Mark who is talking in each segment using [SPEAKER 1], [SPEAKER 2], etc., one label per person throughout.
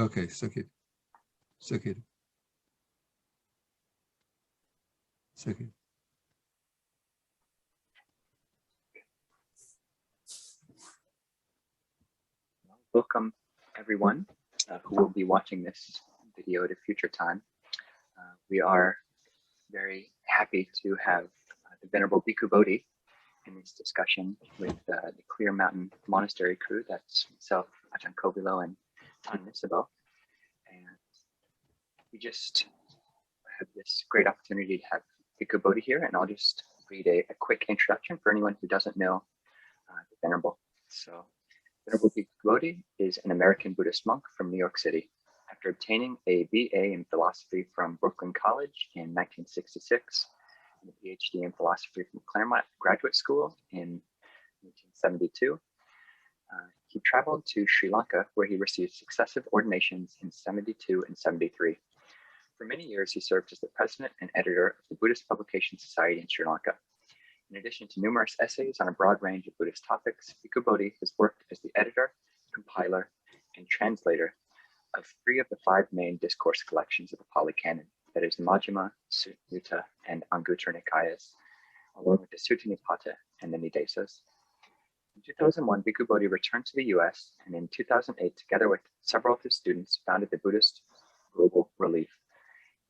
[SPEAKER 1] Okay, Sukhi. Sukhi. Sukhi.
[SPEAKER 2] Welcome, everyone who will be watching this video at a future time. We are very happy to have the Venerable Bhikkhu Bodhi in this discussion with the Clear Mountain Monastery crew. That's myself, Ajahn Kobilo, and Ajahn Nisabo. And we just have this great opportunity to have Bhikkhu Bodhi here, and I'll just read a quick introduction for anyone who doesn't know the Venerable. So, Venerable Bhikkhu Bodhi is an American Buddhist monk from New York City. After obtaining a BA in philosophy from Brooklyn College in 1966 and a PhD in philosophy from Claremont Graduate School in 1972, he traveled to Sri Lanka, where he received successive ordinations in 72 and 73. For many years, he served as the president and editor of the Buddhist Publication Society in Sri Lanka. In addition to numerous essays on a broad range of Buddhist topics, Bhikkhu Bodhi has worked as the editor, compiler, and translator of 3 of the 5 main discourse collections of the Pali Canon, that is the Majjhima, Sutta, and Anguttara Nikayas, along with the Sutta Nipata and the Nidesas. In 2001, Bhikkhu Bodhi returned to the US, and in 2008, together with several of his students, founded the Buddhist Global Relief,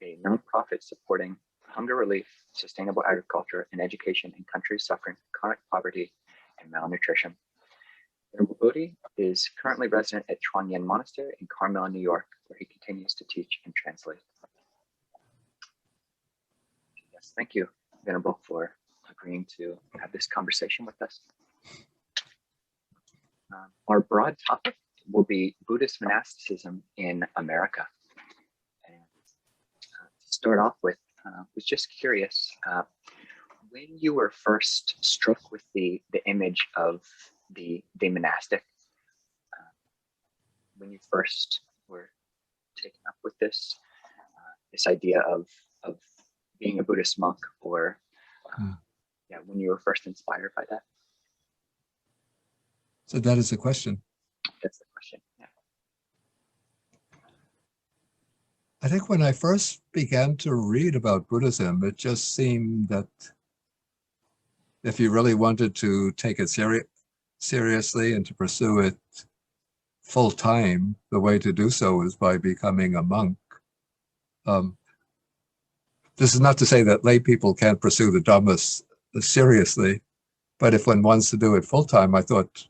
[SPEAKER 2] a nonprofit supporting hunger relief, sustainable agriculture, and education in countries suffering from chronic poverty and malnutrition. Venerable Bodhi is currently resident at Chuan Yen Monastery in Carmel, New York, where he continues to teach and translate. Yes, thank you, Venerable, for agreeing to have this conversation with us. Our broad topic will be Buddhist monasticism in America. And to start off with, was just curious, when you were first struck with the image of the monastic, when you first were taken up with this idea of being a Buddhist monk, or yeah, when you were first inspired by that?
[SPEAKER 1] So that is the question.
[SPEAKER 2] That's the question, yeah.
[SPEAKER 1] I think when I first began to read about Buddhism, it just seemed that if you really wanted to take it seriously and to pursue it full time, the way to do so is by becoming a monk. This is not to say that lay people can't pursue the Dhamma seriously, but if one wants to do it full time, I thought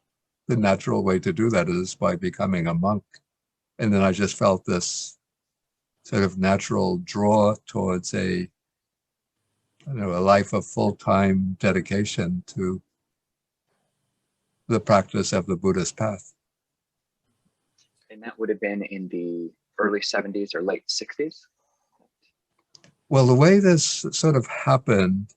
[SPEAKER 1] the natural way to do that is by becoming a monk. And then I just felt this sort of natural draw towards a life of full-time dedication to the practice of the Buddhist path.
[SPEAKER 2] And that would have been in the early 70s or late 60s?
[SPEAKER 1] Well, the way this sort of happened,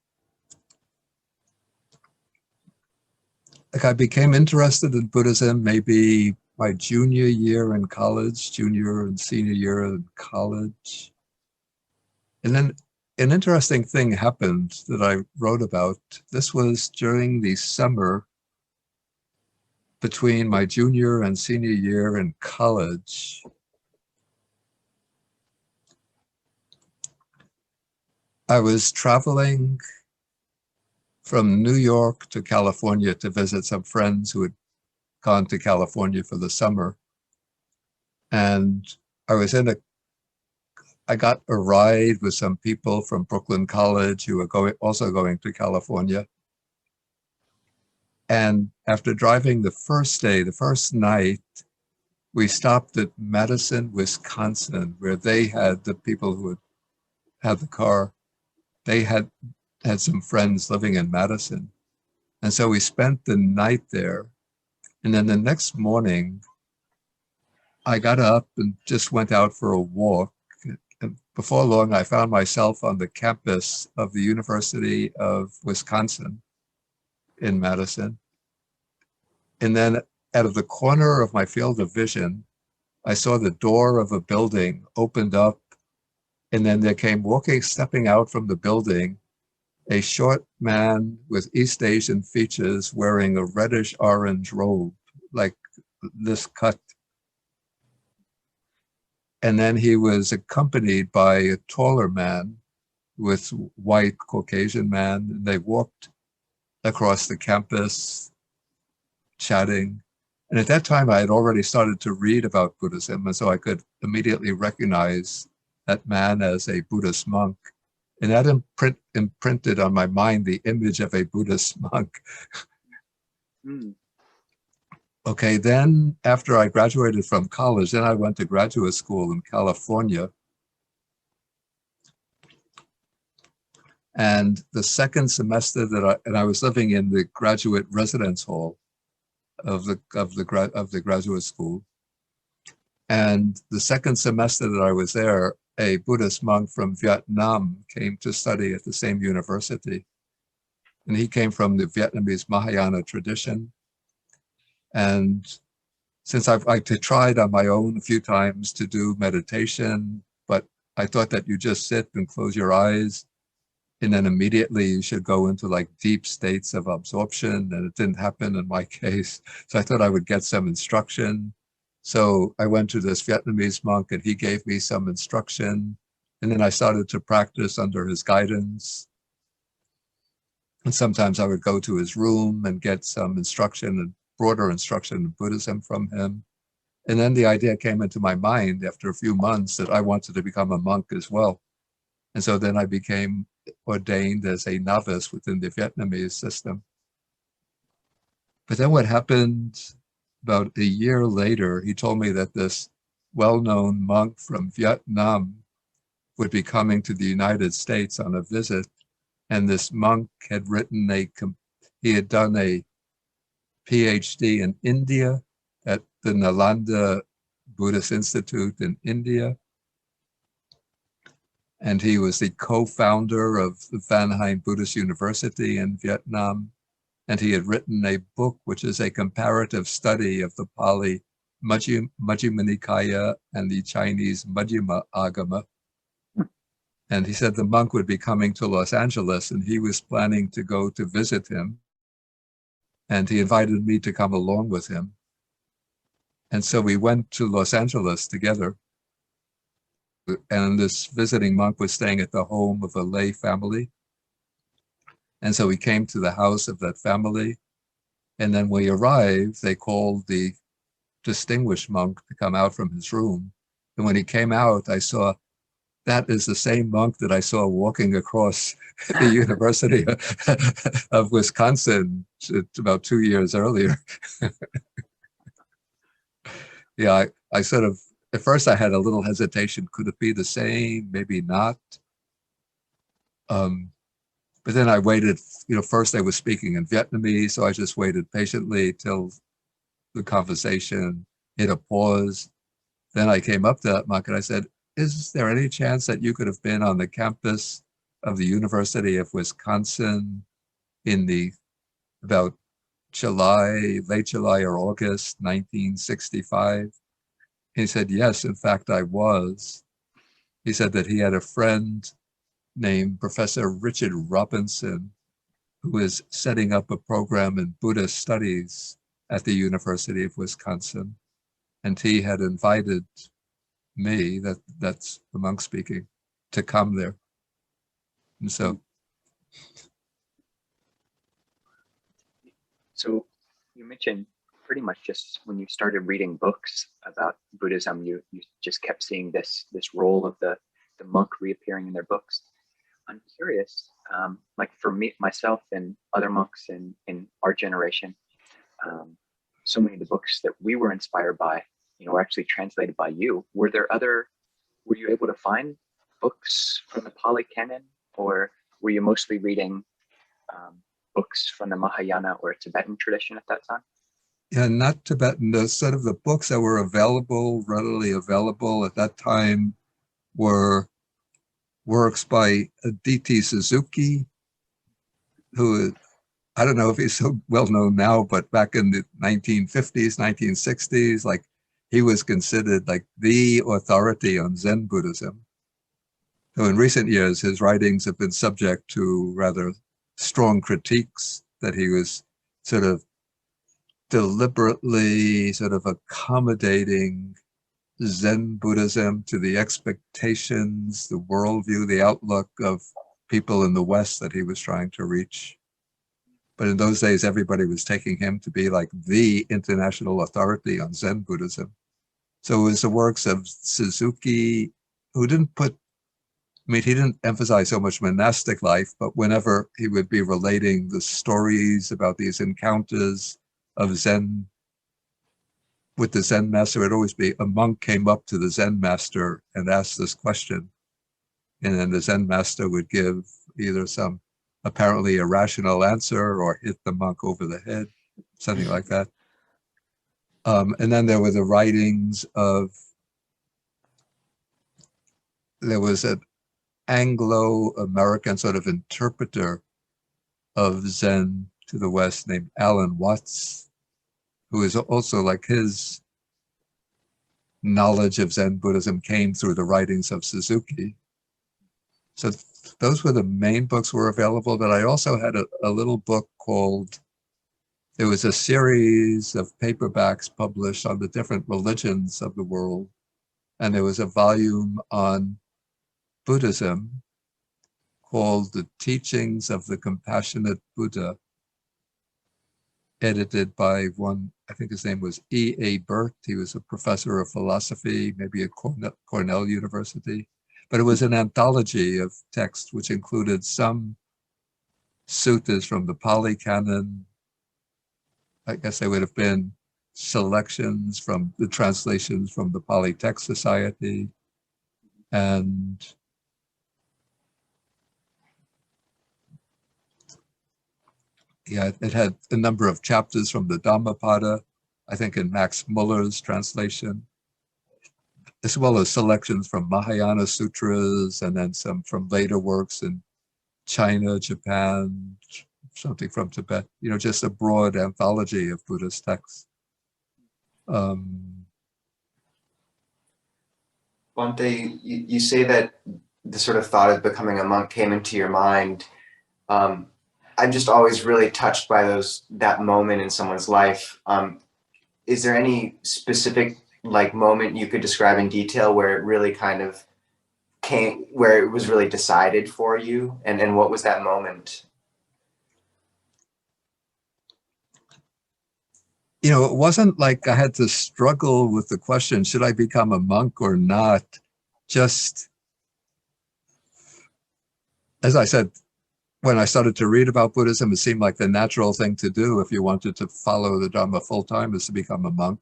[SPEAKER 1] like I became interested in Buddhism maybe my junior year in college, junior and senior year in college. And then an interesting thing happened that I wrote about. This was during the summer between my junior and senior year in college. I was traveling from New York to California to visit some friends who had gone to California for the summer. And I got a ride with some people from Brooklyn College who were also going to California. And after driving the first night, we stopped at Madison, Wisconsin, where they had, the people who had the car, they had some friends living in Madison. And so we spent the night there. And then the next morning, I got up and just went out for a walk. And before long, I found myself on the campus of the University of Wisconsin in Madison. And then out of the corner of my field of vision, I saw the door of a building opened up. And then there came stepping out from the building, a short man with East Asian features wearing a reddish-orange robe, like this cut. And then he was accompanied by a taller man with white Caucasian man. And they walked across the campus chatting. And at that time, I had already started to read about Buddhism. And so I could immediately recognize that man as a Buddhist monk. And that imprinted on my mind the image of a Buddhist monk. Okay, then after I graduated from college, then I went to graduate school in California. And the second semester that I was living in the graduate residence hall of the graduate school. And the second semester that I was there, a Buddhist monk from Vietnam came to study at the same university. And he came from the Vietnamese Mahayana tradition. And since I tried on my own a few times to do meditation, but I thought that you just sit and close your eyes, and then immediately you should go into like deep states of absorption, and it didn't happen in my case. So I thought I would get some instruction. So I went to this Vietnamese monk and he gave me some instruction. And then I started to practice under his guidance. And sometimes I would go to his room and get some instruction and broader instruction in Buddhism from him. And then the idea came into my mind after a few months that I wanted to become a monk as well. And so then I became ordained as a novice within the Vietnamese system. But then what happened about a year later, he told me that this well-known monk from Vietnam would be coming to the United States on a visit. And this monk had written he had done a PhD in India at the Nalanda Buddhist Institute in India. And he was the co-founder of the Van Hine Buddhist University in Vietnam. And he had written a book, which is a comparative study of the Pali Majjhima Nikaya and the Chinese Majjhima Agama. And he said the monk would be coming to Los Angeles and he was planning to go to visit him. And he invited me to come along with him. And so we went to Los Angeles together. And this visiting monk was staying at the home of a lay family. And so we came to the house of that family. And then when we arrived, they called the distinguished monk to come out from his room. And when he came out, I saw that is the same monk that I saw walking across the University of Wisconsin about 2 years earlier. Yeah, I sort of, at first I had a little hesitation. Could it be the same? Maybe not. But then I waited, first they were speaking in Vietnamese, so I just waited patiently till the conversation hit a pause. Then I came up to that monk and I said, is there any chance that you could have been on the campus of the University of Wisconsin in about late July or August, 1965? He said, yes, in fact, I was. He said that he had a friend named Professor Richard Robinson, who is setting up a program in Buddhist studies at the University of Wisconsin. And he had invited me, that's the monk speaking, to come there. And so
[SPEAKER 2] you mentioned pretty much just when you started reading books about Buddhism, you just kept seeing this role of the monk reappearing in their books. I'm curious, like for myself and other monks in our generation, so many of the books that we were inspired by, were actually translated by you. Were you able to find books from the Pali Canon, or were you mostly reading books from the Mahayana or Tibetan tradition at that time?
[SPEAKER 1] Yeah, not Tibetan. The sort of the books that were readily available at that time were works by D.T. Suzuki, who, I don't know if he's so well known now, but back in the 1950s, 1960s, like he was considered like the authority on Zen Buddhism. So in recent years, his writings have been subject to rather strong critiques that he was sort of deliberately sort of accommodating Zen Buddhism to the expectations, the worldview, the outlook of people in the West that he was trying to reach. But in those days, everybody was taking him to be like the international authority on Zen Buddhism. So it was the works of Suzuki, who didn't put, I mean, he didn't emphasize so much monastic life, but whenever he would be relating the stories about these encounters of Zen with the Zen master, it'd always be a monk came up to the Zen master and asked this question. And then the Zen master would give either some apparently irrational answer or hit the monk over the head, something like that. And then there were the writings of, there was an Anglo-American sort of interpreter of Zen to the West named Alan Watts, who is also like his knowledge of Zen Buddhism came through the writings of Suzuki. So those were the main books were available, but I also had a little book called, there was a series of paperbacks published on the different religions of the world. And there was a volume on Buddhism called The Teachings of the Compassionate Buddha, edited by one, I think his name was E.A. Burt. He was a professor of philosophy, maybe at Cornell University. But it was an anthology of text which included some suttas from the Pali Canon. I guess they would have been selections from the translations from the Pali Text Society. And yeah, it had a number of chapters from the Dhammapada, I think in Max Muller's translation, as well as selections from Mahayana Sutras and then some from later works in China, Japan, something from Tibet, you know, just a broad anthology of Buddhist texts.
[SPEAKER 3] Bhante, you say that the sort of thought of becoming a monk came into your mind. I'm just always really touched by that moment in someone's life. Is there any specific like moment you could describe in detail where it really kind of came, where it was really decided for you, and what was that moment?
[SPEAKER 1] You know, it wasn't like I had to struggle with the question, should I become a monk or not? Just, as I said, when I started to read about Buddhism, it seemed like the natural thing to do if you wanted to follow the Dharma full time is to become a monk.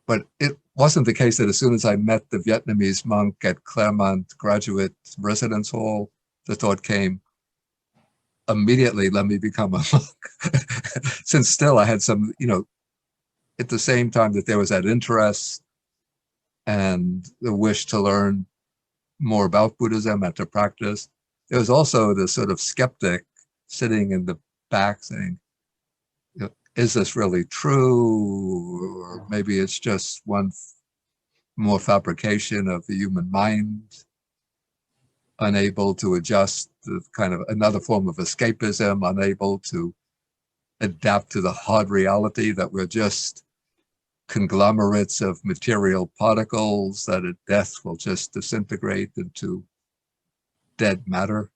[SPEAKER 1] But it wasn't the case that as soon as I met the Vietnamese monk at Claremont Graduate Residence Hall, the thought came, immediately let me become a monk. Since still I had some, you know, at the same time that there was that interest and the wish to learn more about Buddhism and to practice, there was also this sort of skeptic sitting in the back saying, you know, is this really true? Or maybe it's just one more fabrication of the human mind, unable to adjust to kind of another form of escapism, unable to adapt to the hard reality that we're just conglomerates of material particles that at death will just disintegrate into dead matter.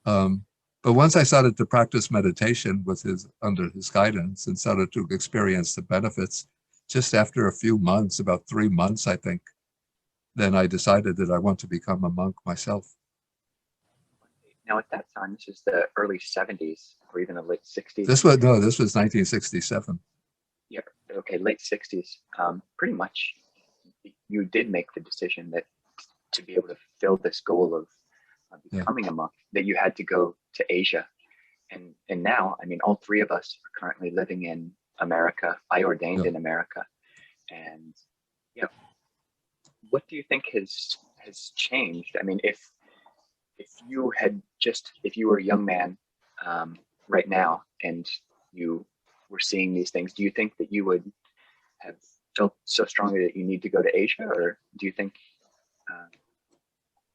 [SPEAKER 1] But once I started to practice meditation with under his guidance and started to experience the benefits, just after a few months, about 3 months, I think, then I decided that I want to become a monk myself.
[SPEAKER 2] Now at that time, this is the early 70s or even the late 60s.
[SPEAKER 1] This was 1967.
[SPEAKER 2] Yeah, okay, late 60s. Pretty much you did make the decision that to be able to fulfill this goal of becoming a monk, that you had to go to Asia. And now, I mean, all three of us are currently living in America. I ordained in America. And yeah, what do you think has changed? I mean, if you were a young man right now and you were seeing these things, do you think that you would have felt so strongly that you need to go to Asia, or do you think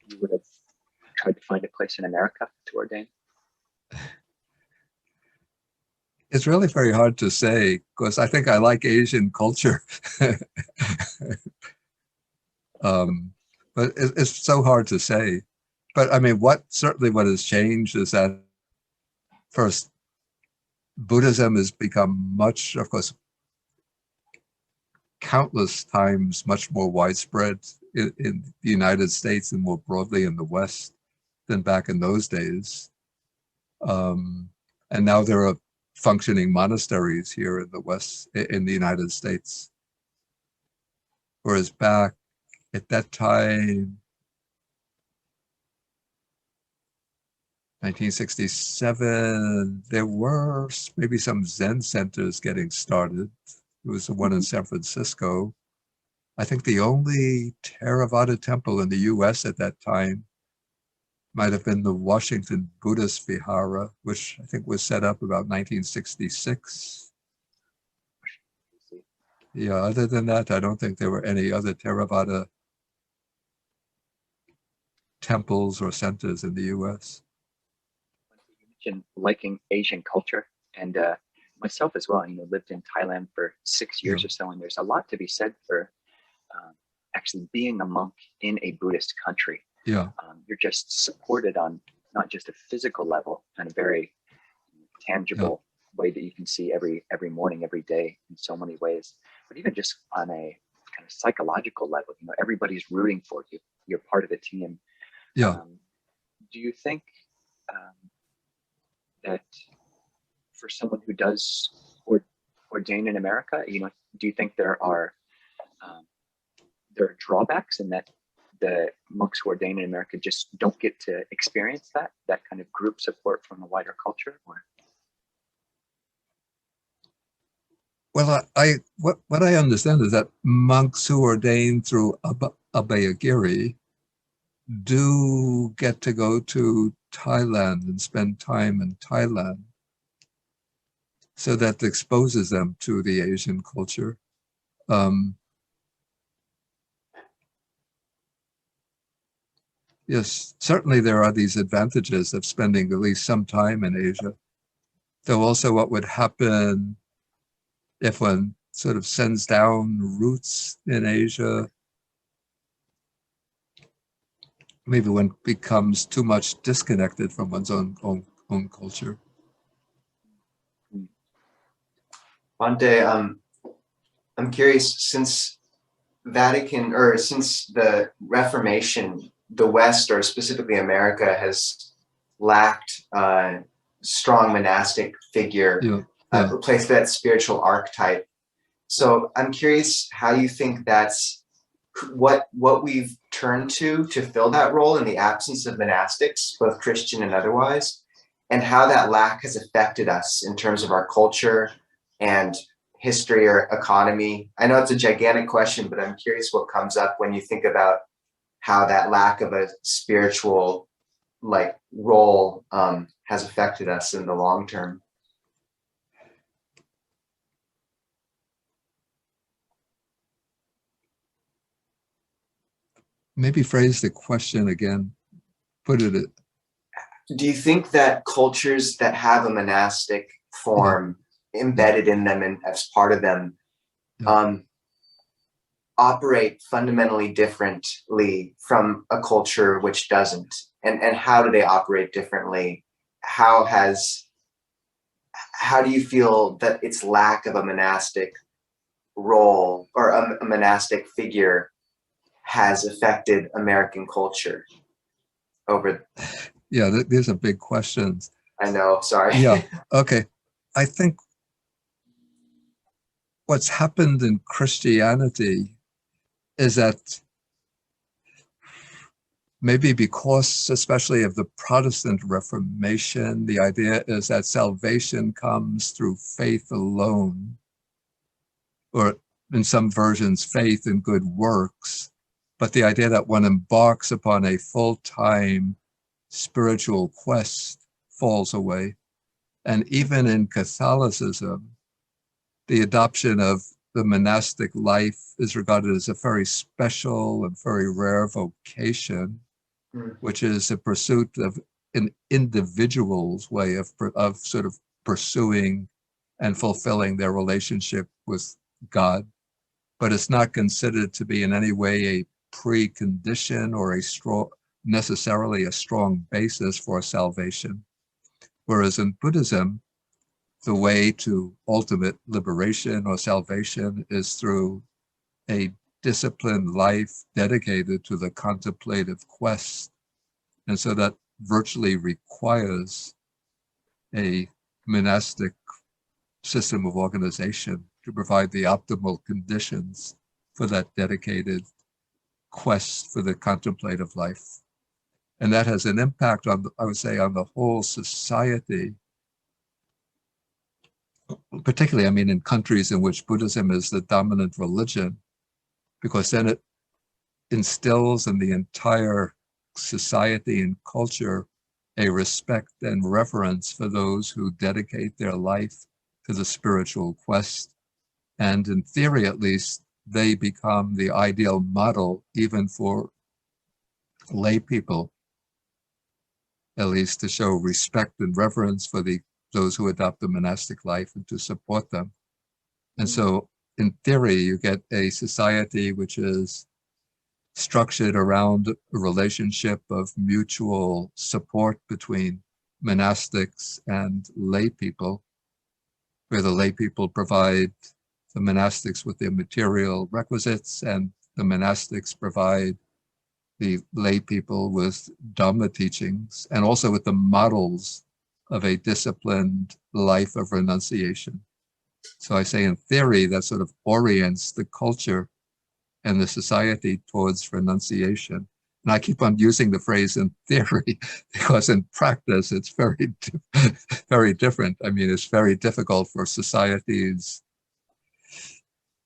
[SPEAKER 2] you would have tried to find a place in America to ordain?
[SPEAKER 1] It's really very hard to say because I think I like Asian culture. But it's so hard to say. But I mean, certainly what has changed is that first, Buddhism has become much, of course, countless times much more widespread in the United States and more broadly in the West than back in those days. And now there are functioning monasteries here in the West, in the United States. Whereas back at that time, 1967, there were maybe some Zen centers getting started. There was the one in San Francisco. I think the only Theravada temple in the US at that time might have been the Washington Buddhist Vihara, which I think was set up about 1966. Yeah, other than that, I don't think there were any other Theravada temples or centers in the US.
[SPEAKER 2] You mentioned liking Asian culture, and myself as well. Lived in Thailand for 6 years or so, and there's a lot to be said for actually being a monk in a Buddhist country.
[SPEAKER 1] Yeah.
[SPEAKER 2] You're just supported on not just a physical level and a very tangible way that you can see every morning, every day in so many ways, but even just on a kind of psychological level, everybody's rooting for you. You're part of a team.
[SPEAKER 1] Yeah.
[SPEAKER 2] Do you think that for someone who does ordain in America, do you think there are drawbacks in that the monks who ordain in America just don't get to experience that kind of group support from the wider culture? Or?
[SPEAKER 1] Well, what I understand is that monks who ordain through Abhayagiri do get to go to Thailand and spend time in Thailand, so that exposes them to the Asian culture. Yes, certainly there are these advantages of spending at least some time in Asia. Though also what would happen if one sort of sends down roots in Asia, maybe one becomes too much disconnected from one's own culture.
[SPEAKER 3] Bhante, I'm curious, since the Reformation, the West, or specifically America, has lacked a strong monastic figure, replaced that spiritual archetype. So I'm curious how you think that's what we've turned to fill that role in the absence of monastics, both Christian and otherwise, and how that lack has affected us in terms of our culture and history or economy. I know it's a gigantic question, but I'm curious what comes up when you think about how that lack of a spiritual role has affected us in the long term.
[SPEAKER 1] Maybe phrase the question again. Do
[SPEAKER 3] you think that cultures that have a monastic form embedded in them and as part of them operate fundamentally differently from a culture which doesn't? And how do they operate differently? How do you feel that its lack of a monastic role or a monastic figure has affected American culture over?
[SPEAKER 1] Yeah, these are big questions.
[SPEAKER 3] I know, sorry.
[SPEAKER 1] Yeah, okay. I think what's happened in Christianity is that maybe because, especially of the Protestant Reformation, the idea is that salvation comes through faith alone, or in some versions, faith and good works. But the idea that one embarks upon a full-time spiritual quest falls away. And even in Catholicism, the adoption of the monastic life is regarded as a very special and very rare vocation, which is a pursuit of an individual's way of sort of pursuing and fulfilling their relationship with God, but it's not considered to be in any way a precondition or necessarily a strong basis for salvation. Whereas in Buddhism, the way to ultimate liberation or salvation is through a disciplined life dedicated to the contemplative quest. And so that virtually requires a monastic system of organization to provide the optimal conditions for that dedicated quest for the contemplative life. And that has an impact on, I would say, on the whole society, particularly, I mean, in countries in which Buddhism is the dominant religion, because then it instills in the entire society and culture a respect and reverence for those who dedicate their life to the spiritual quest. And in theory, at least, they become the ideal model even for lay people, at least to show respect and reverence for those who adopt the monastic life and to support them. And so in theory, you get a society which is structured around a relationship of mutual support between monastics and lay people, where the lay people provide the monastics with their material requisites, and the monastics provide the lay people with dhamma teachings, and also with the models of a disciplined life of renunciation. So I say in theory, that sort of orients the culture and the society towards renunciation. And I keep on using the phrase in theory because in practice, it's very different. I mean, it's very difficult for societies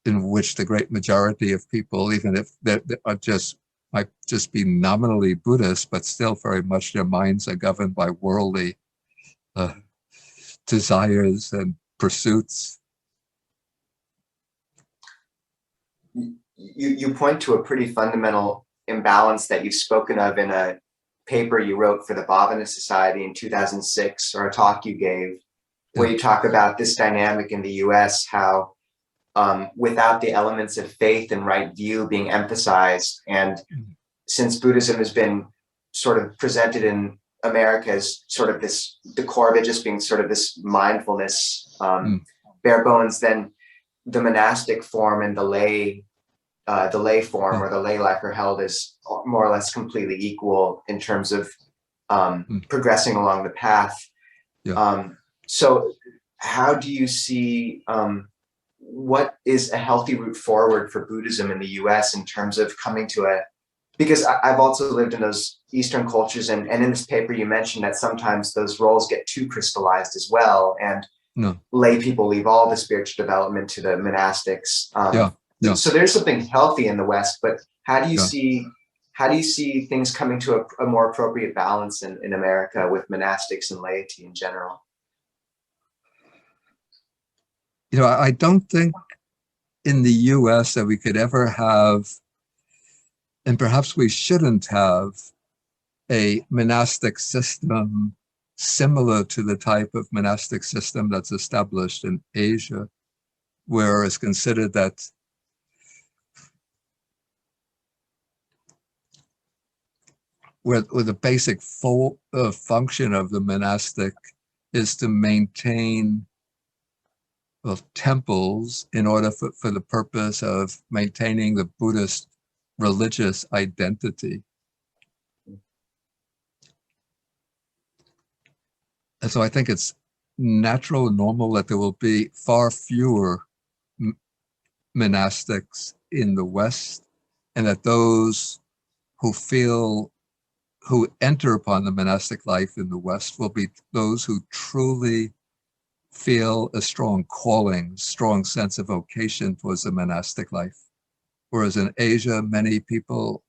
[SPEAKER 1] in which the great majority of people, even if they are might just be nominally Buddhist, but still very much their minds are governed by worldly desires and pursuits.
[SPEAKER 3] You point to a pretty fundamental imbalance that you've spoken of in a paper you wrote for the Bhavana Society in 2006, or a talk you gave, where you talk about this dynamic in the US, how without the elements of faith and right view being emphasized, and since Buddhism has been sort of presented in America as sort of this, the core of it just being sort of this mindfulness, bare bones, then the monastic form and the lay form or the lay life are held as more or less completely equal in terms of progressing along the path. So how do you see, what is a healthy route forward for Buddhism in the US in terms of coming to because I've also lived in those Eastern cultures, and in this paper you mentioned that sometimes those roles get too crystallized as well, and lay people leave all the spiritual development to the monastics. So there's something healthy in the West, but how do you see things coming to a more appropriate balance in America with monastics and laity in general?
[SPEAKER 1] You know, I don't think in the US that we could ever have, and perhaps we shouldn't have, a monastic system similar to the type of monastic system that's established in Asia, where it's considered that where the basic function of the monastic is to maintain temples in order for the purpose of maintaining the Buddhist religious identity. And so I think it's natural and normal that there will be far fewer monastics in the West, and that those who enter upon the monastic life in the West will be those who truly feel a strong calling, strong sense of vocation towards the monastic life. Whereas in Asia, many people,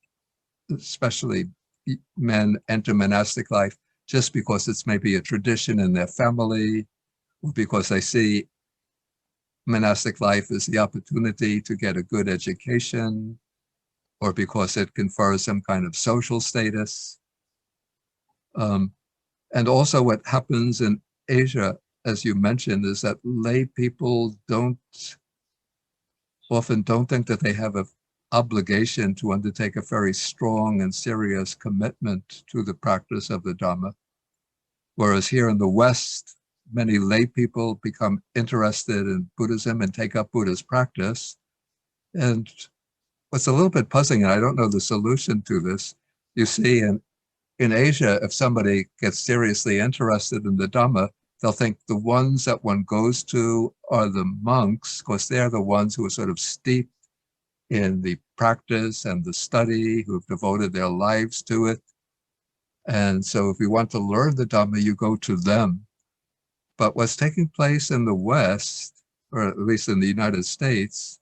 [SPEAKER 1] especially men, enter monastic life just because it's maybe a tradition in their family, or because they see monastic life as the opportunity to get a good education, or because it confers some kind of social status. And also what happens in Asia, as you mentioned, is that lay people often don't think that they have an obligation to undertake a very strong and serious commitment to the practice of the Dharma. Whereas here in the West, many lay people become interested in Buddhism and take up Buddhist practice. And what's a little bit puzzling, and I don't know the solution to this, you see in Asia, if somebody gets seriously interested in the Dhamma, they'll think the ones that one goes to are the monks, because they're the ones who are sort of steeped in the practice and the study, who've devoted their lives to it. And so if you want to learn the Dhamma, you go to them. But what's taking place in the West, or at least in the United States,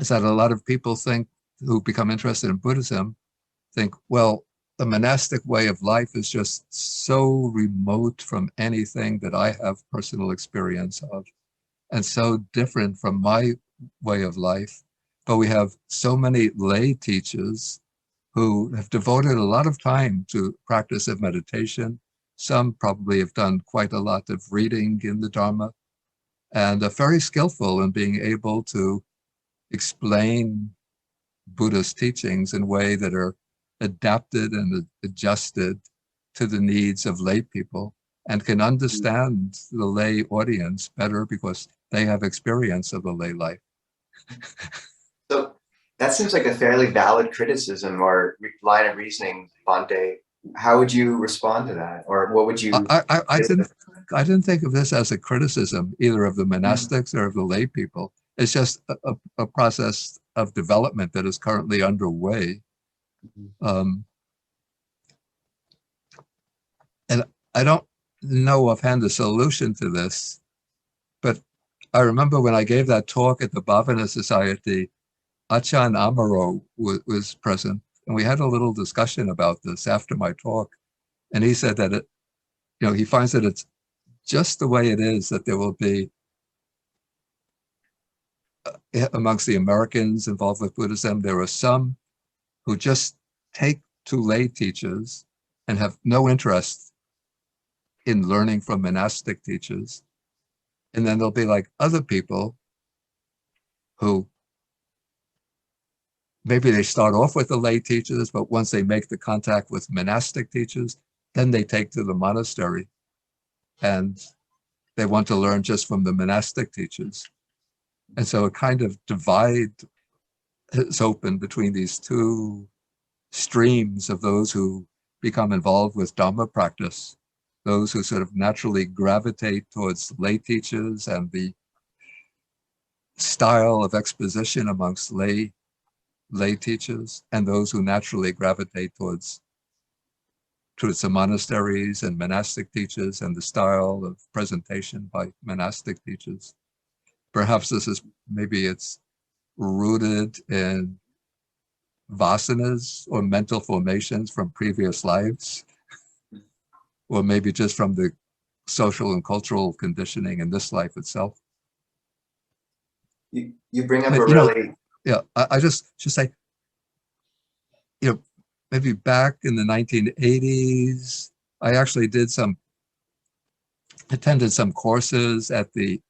[SPEAKER 1] is that a lot of people think, who become interested in Buddhism, think, well, the monastic way of life is just so remote from anything that I have personal experience of, and so different from my way of life. But we have so many lay teachers who have devoted a lot of time to practice of meditation. Some probably have done quite a lot of reading in the Dharma, and are very skillful in being able to explain Buddhist teachings in a way that are adapted and adjusted to the needs of lay people, and can understand the lay audience better because they have experience of the lay life.
[SPEAKER 3] So that seems like a fairly valid criticism or line of reasoning, Bhante. How would you respond to that? Or what would you...
[SPEAKER 1] I didn't think of this as a criticism either of the monastics or of the lay people. It's just a process of development that is currently underway. And I don't know offhand the solution to this, but I remember when I gave that talk at the Bhavana Society, Achan Amaro was present, and we had a little discussion about this after my talk. And he said that he finds that it's just the way it is, that there will be amongst the Americans involved with Buddhism, there are some who just take to lay teachers and have no interest in learning from monastic teachers. And then there'll be like other people who maybe they start off with the lay teachers, but once they make the contact with monastic teachers, then they take to the monastery and they want to learn just from the monastic teachers. And so a kind of divide is open between these two streams of those who become involved with Dhamma practice, those who sort of naturally gravitate towards lay teachers and the style of exposition amongst lay teachers, and those who naturally gravitate towards the monasteries and monastic teachers and the style of presentation by monastic teachers. Perhaps maybe it's rooted in vasanas or mental formations from previous lives, or maybe just from the social and cultural conditioning in this life itself.
[SPEAKER 3] You bring up a really...
[SPEAKER 1] I just say, maybe back in the 1980s, I actually attended some courses at the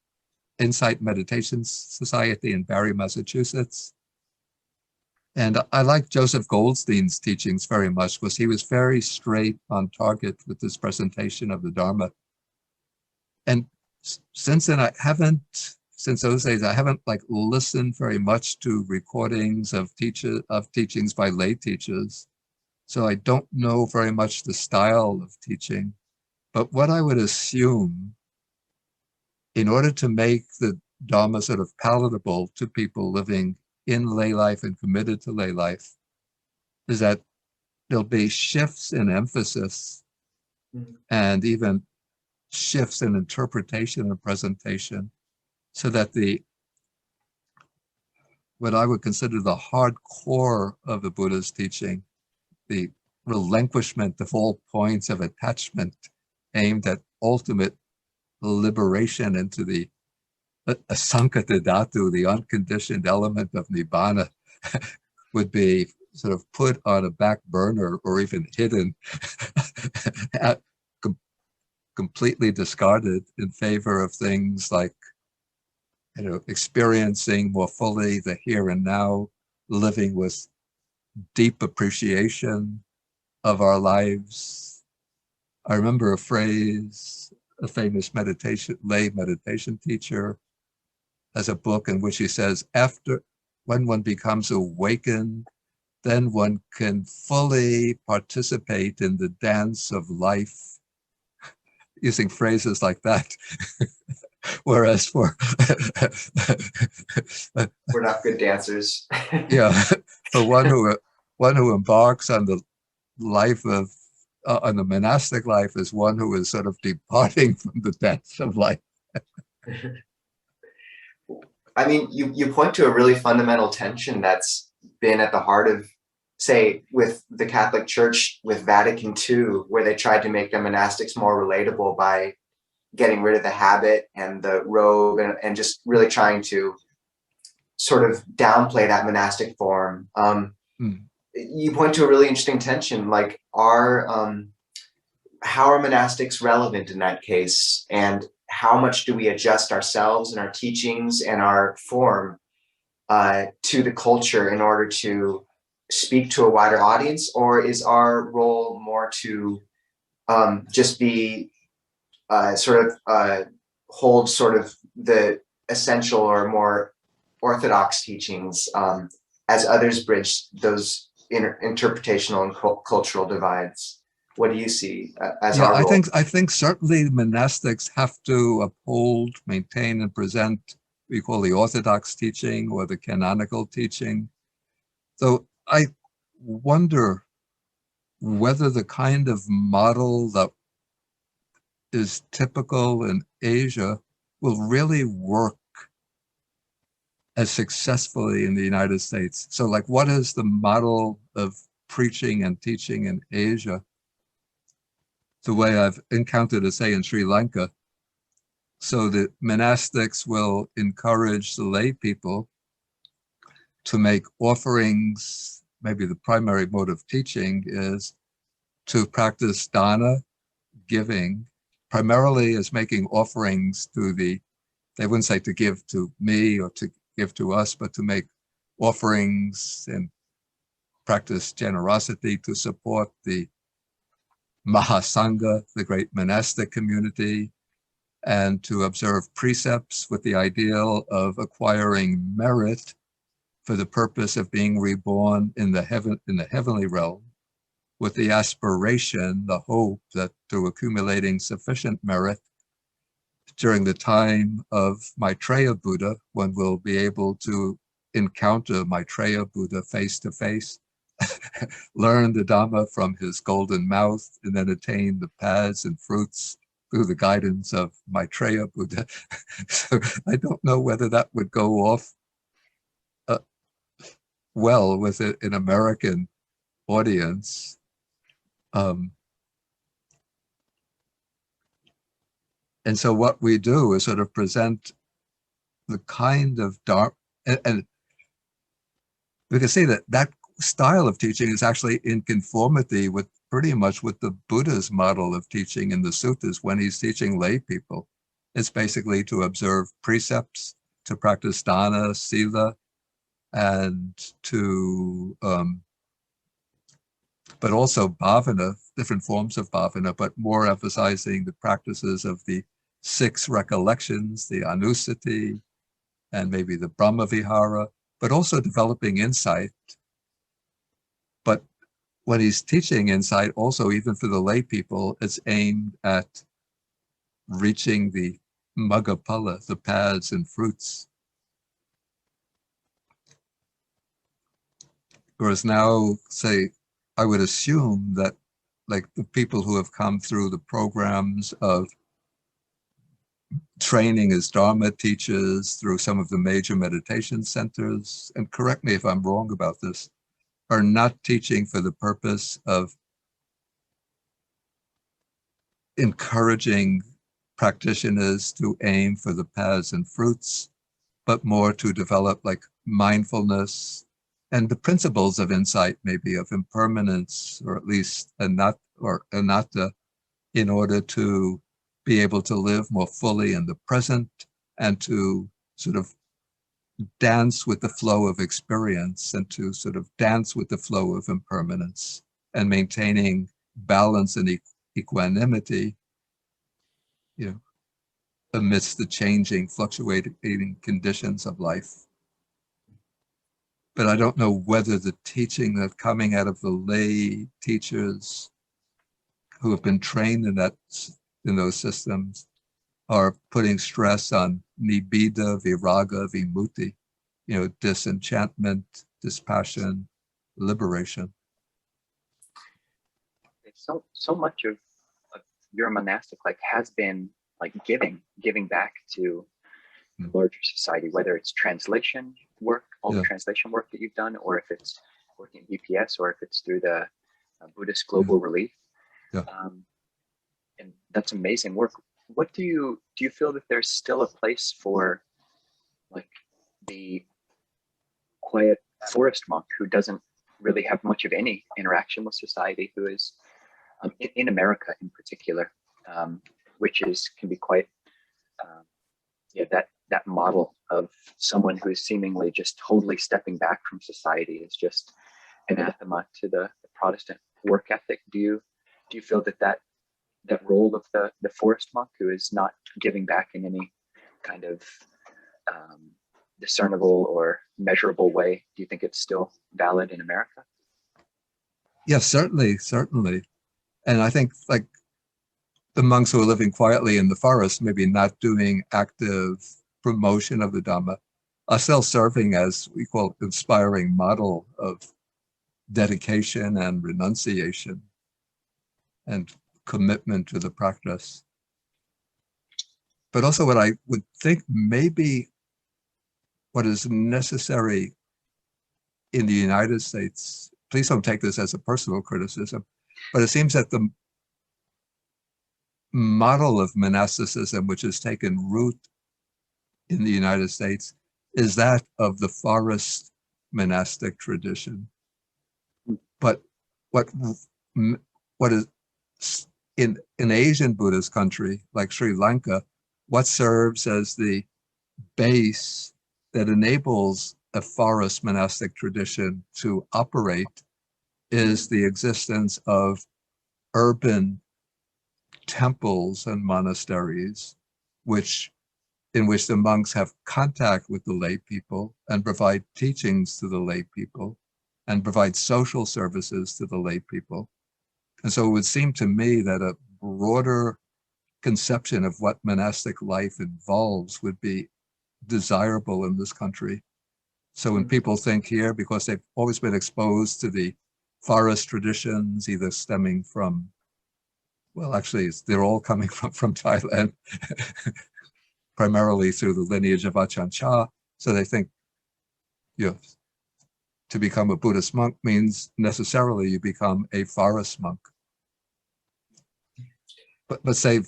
[SPEAKER 1] Insight Meditation Society in Barre, Massachusetts. And I like Joseph Goldstein's teachings very much, because he was very straight on target with this presentation of the Dharma. And since then, since those days, I haven't listened very much to recordings of teachings by lay teachers. So I don't know very much the style of teaching. But what I would assume, in order to make the Dharma sort of palatable to people living in lay life and committed to lay life, is that there'll be shifts in emphasis and even shifts in interpretation and presentation, so that what I would consider the hard core of the Buddha's teaching, the relinquishment of all points of attachment aimed at ultimate liberation into the asankata dhatu, the unconditioned element of nibbana, would be sort of put on a back burner or even hidden completely discarded in favor of things like, experiencing more fully the here and now, living with deep appreciation of our lives. I remember a phrase, a famous lay meditation teacher has a book in which he says, when one becomes awakened, then one can fully participate in the dance of life, using phrases like that. Whereas for
[SPEAKER 3] we're not good dancers.
[SPEAKER 1] yeah, for one who embarks on the life of on the monastic life is one who is sort of departing from the dance of life.
[SPEAKER 3] I mean, you point to a really fundamental tension that's been at the heart of, say, with the Catholic Church, with Vatican II, where they tried to make the monastics more relatable by getting rid of the habit and the robe, and just really trying to sort of downplay that monastic form. You point to a really interesting tension, like how are monastics relevant in that case? And how much do we adjust ourselves and our teachings and our form to the culture in order to speak to a wider audience? Or is our role more to just be hold sort of the essential or more orthodox teachings as others bridge those interpretational and cultural divides? What do you see as our role?
[SPEAKER 1] I think certainly monastics have to uphold, maintain, and present what we call the orthodox teaching or the canonical teaching. So I wonder whether the kind of model that is typical in Asia will really work as successfully in the United States. So like, what is the model of preaching and teaching in Asia? The way I've encountered it, say, in Sri Lanka. So the monastics will encourage the lay people to make offerings. Maybe the primary mode of teaching is to practice dana, giving, primarily as making offerings to they wouldn't say to give to me or to give to us, but to make offerings and practice generosity to support the Mahasangha, the great monastic community, and to observe precepts with the ideal of acquiring merit for the purpose of being reborn in the heavenly realm, with the aspiration, the hope that through accumulating sufficient merit during the time of Maitreya Buddha, one will be able to encounter Maitreya Buddha face to face, learn the Dhamma from his golden mouth, and then attain the paths and fruits through the guidance of Maitreya Buddha. So I don't know whether that would go off well with an American audience. And so what we do is sort of present the kind of Dharma, and we can see that style of teaching is actually in conformity with pretty much with the Buddha's model of teaching in the suttas when he's teaching lay people. It's basically to observe precepts, to practice dana, sila, and to, but also bhavana, different forms of bhavana, but more emphasizing the practices of the 6 recollections, the anusati, and maybe the Brahma Vihara, but also developing insight. But when he's teaching insight, also even for the lay people, it's aimed at reaching the Maggaphala, the paths and fruits. Whereas now, say, I would assume that like the people who have come through the programs of training as Dharma teachers through some of the major meditation centers, and correct me if I'm wrong about this, are not teaching for the purpose of encouraging practitioners to aim for the paths and fruits, but more to develop like mindfulness and the principles of insight, maybe of impermanence, or at least anatta, in order to be able to live more fully in the present and to sort of dance with the flow of experience and to sort of dance with the flow of impermanence and maintaining balance and equanimity, you know, amidst the changing, fluctuating conditions of life. But I don't know whether the teaching that coming out of the lay teachers who have been trained in those systems are putting stress on nibbida, viraga, vimutti, you know, disenchantment, dispassion, liberation.
[SPEAKER 2] So much of your monastic life has been like giving back to the larger society, whether it's translation work, all the translation work that you've done, or if it's working at BPS, or if it's through the Buddhist Global Relief. And that's amazing work. What do you feel that there's still a place for like the quiet forest monk who doesn't really have much of any interaction with society, who is in America in particular, which can be quite that model of someone who is seemingly just totally stepping back from society is just anathema to the Protestant work ethic. Do you feel that role of the forest monk who is not giving back in any kind of discernible or measurable way, do you think it's still valid in America?
[SPEAKER 1] Yes, certainly. And I think like the monks who are living quietly in the forest, maybe not doing active promotion of the Dhamma, are still serving as we call inspiring model of dedication and renunciation and commitment to the practice. But also what I would think maybe what is necessary in the United States, please don't take this as a personal criticism, but it seems that the model of monasticism which has taken root in the United States is that of the forest monastic tradition. But what is in an Asian Buddhist country like Sri Lanka, what serves as the base that enables a forest monastic tradition to operate is the existence of urban temples and monasteries, in which the monks have contact with the lay people and provide teachings to the lay people and provide social services to the lay people. And so it would seem to me that a broader conception of what monastic life involves would be desirable in this country. So when people think here, because they've always been exposed to the forest traditions, either stemming from, well, actually, they're all coming from Thailand, primarily through the lineage of Ajahn Chah. So they think, to become a Buddhist monk means necessarily you become a forest monk. But say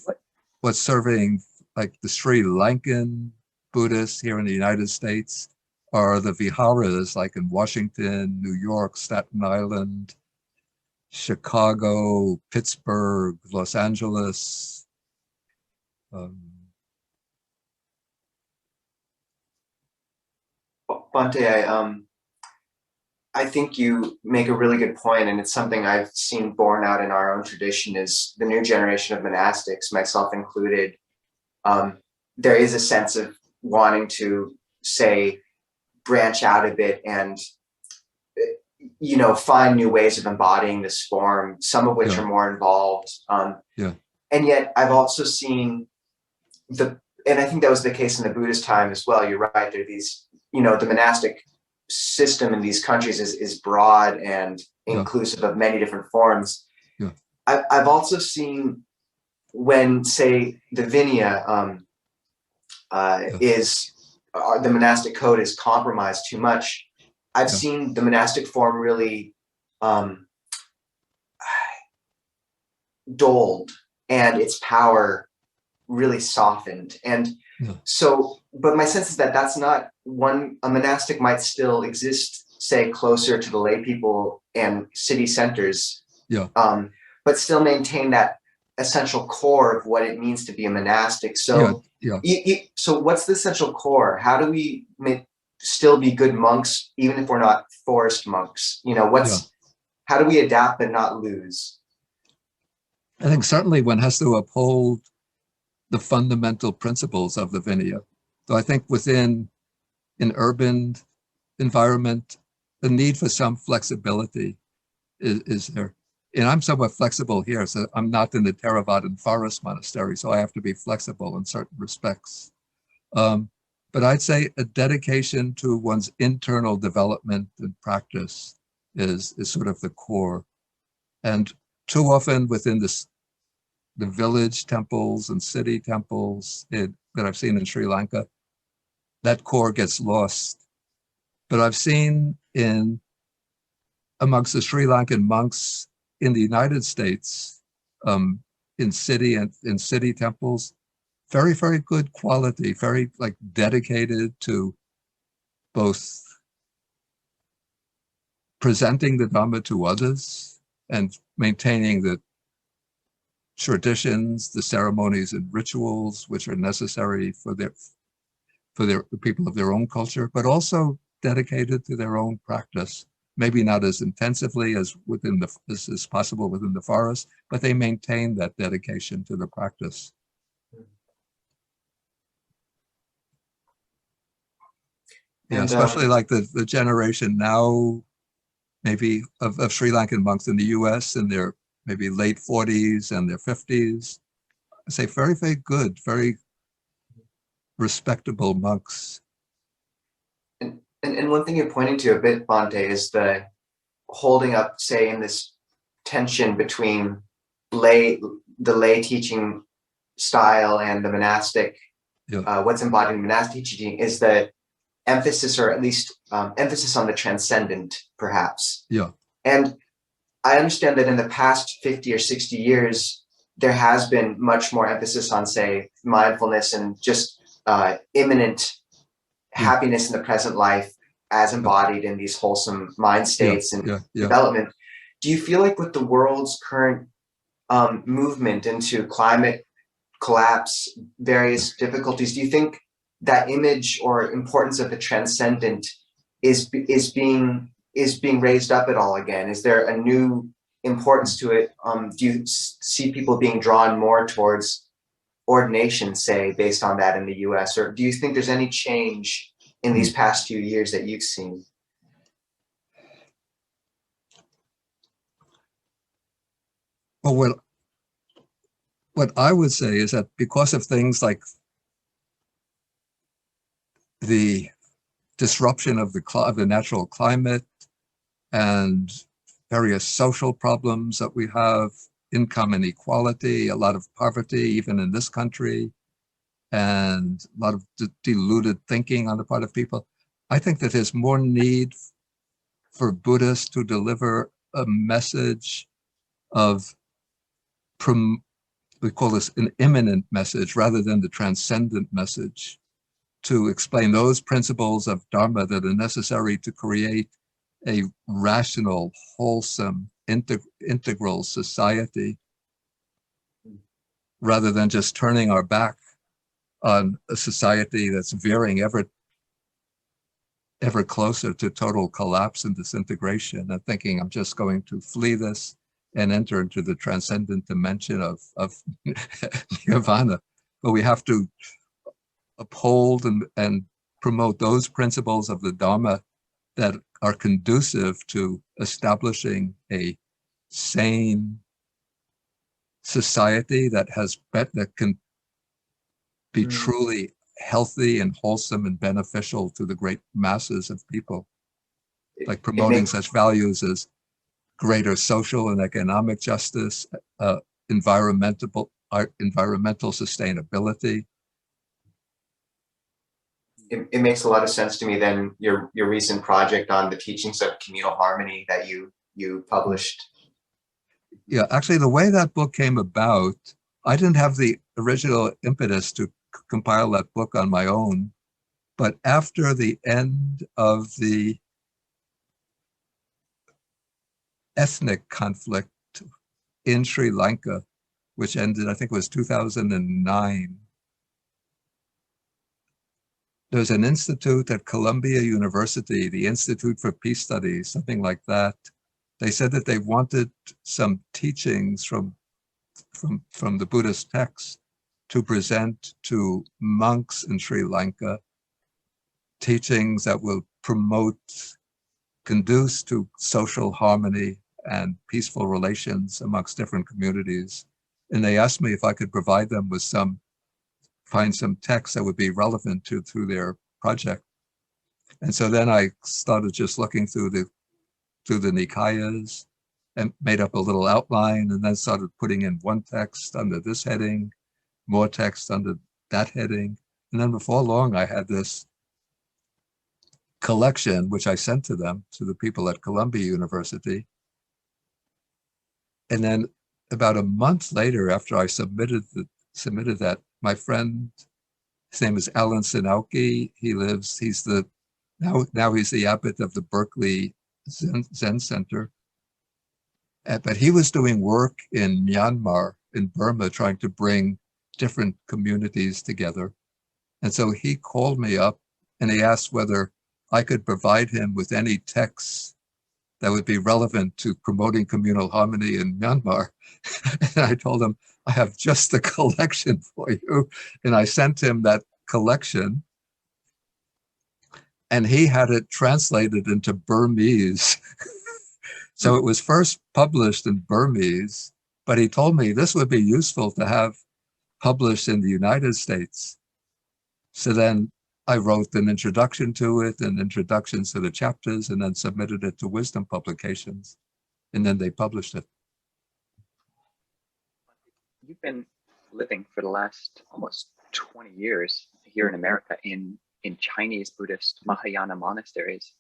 [SPEAKER 1] what's serving like the Sri Lankan Buddhists here in the United States are the viharas like in Washington, New York, Staten Island, Chicago, Pittsburgh, Los Angeles.
[SPEAKER 3] Bhante, I think you make a really good point, and it's something I've seen borne out in our own tradition is the new generation of monastics, myself included. There is a sense of wanting to, say, branch out a bit and, find new ways of embodying this form, some of which are more involved. And yet I've also seen and I think that was the case in the Buddhist time as well. You're right. There are these, the monastic system in these countries is broad and inclusive of many different forms. I've also seen when, say, the Vinaya the monastic code is compromised too much, I've seen the monastic form really dulled and its power really softened. And so, but my sense is that that's not a monastic might still exist, say, closer to the lay people and city centers, but still maintain that essential core of what it means to be a monastic.
[SPEAKER 1] Yeah,
[SPEAKER 3] So,
[SPEAKER 1] yeah,
[SPEAKER 3] so what's the essential core? How do we still be good monks, even if we're not forest monks? You know,
[SPEAKER 1] yeah.
[SPEAKER 3] how do we adapt but not lose?
[SPEAKER 1] I think certainly one has to uphold the fundamental principles of the Vinaya. So I think within an urban environment, the need for some flexibility is there. And I'm somewhat flexible here, so I'm not in the Theravadan forest monastery, so I have to be flexible in certain respects. But I'd say a dedication to one's internal development and practice is sort of the core. And too often within the village temples and city temples that I've seen in Sri Lanka, that core gets lost. But I've seen amongst the Sri Lankan monks in the United States, in city temples, very, very good quality, very like dedicated to both presenting the Dhamma to others and maintaining the traditions, the ceremonies and rituals which are necessary for the people of their own culture, but also dedicated to their own practice. Maybe not as intensively as is possible within the forest, but they maintain that dedication to the practice. Yeah,
[SPEAKER 3] And
[SPEAKER 1] especially like the generation now, maybe of Sri Lankan monks in the US in their maybe late 40s and their 50s. I say very, very good, very respectable monks.
[SPEAKER 3] and one thing you're pointing to a bit, Bhante, is the holding up, say, in this tension between the lay teaching style and the monastic,
[SPEAKER 1] Yeah,
[SPEAKER 3] what's embodied in monastic teaching is the emphasis, or at least emphasis on the transcendent, perhaps.
[SPEAKER 1] yeah,
[SPEAKER 3] And I understand that in the past 50 or 60 years, there has been much more emphasis on, say, mindfulness and just imminent
[SPEAKER 1] yeah,
[SPEAKER 3] happiness in the present life as embodied in these wholesome mind
[SPEAKER 1] yeah,
[SPEAKER 3] states and
[SPEAKER 1] yeah, yeah.
[SPEAKER 3] development. Do you feel like with the world's current movement into climate collapse, various difficulties, do you think that image or importance of the transcendent is being raised up at all again? Is there a new importance to it? Do you see people being drawn more towards ordination, say, based on that in the US? Or do you think there's any change in these past few years that you've seen?
[SPEAKER 1] Well, what I would say is that because of things like the disruption of the natural climate and various social problems that we have, income inequality, a lot of poverty, even in this country, and a lot of deluded thinking on the part of people, I think that there's more need for Buddhists to deliver a message of, we call this an immanent message rather than the transcendent message, to explain those principles of Dharma that are necessary to create a rational, wholesome, integral society, rather than just turning our back on a society that's veering ever closer to total collapse and disintegration, and thinking I'm just going to flee this and enter into the transcendent dimension of nirvana. But we have to uphold and promote those principles of the Dharma that are conducive to establishing a sane society that can be truly healthy and wholesome and beneficial to the great masses of people, like promoting such values as greater social and economic justice, environmental sustainability.
[SPEAKER 3] It makes a lot of sense to me then, your recent project on the teachings of communal harmony that you published.
[SPEAKER 1] Yeah, actually the way that book came about, I didn't have the original impetus to compile that book on my own, but after the end of the ethnic conflict in Sri Lanka, which ended, I think it was 2009. There's an institute at Columbia University, the Institute for Peace Studies, something like that. They said that they wanted some teachings from the Buddhist texts to present to monks in Sri Lanka, teachings that will conduce to social harmony and peaceful relations amongst different communities. And they asked me if I could provide them with find some texts that would be relevant to their project. And so then I started just looking through the Nikayas and made up a little outline, and then started putting in one text under this heading, more text under that heading. And then before long, I had this collection, which I sent to them, to the people at Columbia University. And then about a month later, after I submitted that, my friend, his name is Alan Sinauki, now he's the abbot of the Berkeley Zen Center. But he was doing work in Myanmar, in Burma, trying to bring different communities together. And so he called me up and he asked whether I could provide him with any texts that would be relevant to promoting communal harmony in Myanmar. And I told him, I have just the collection for you. And I sent him that collection. And he had it translated into Burmese. So it was first published in Burmese, but he told me this would be useful to have published in the United States. So then I wrote an introduction to it and introductions to the chapters, and then submitted it to Wisdom Publications, and then they published it.
[SPEAKER 2] You've been living for the last almost 20 years here in America in Chinese Buddhist Mahayana monasteries.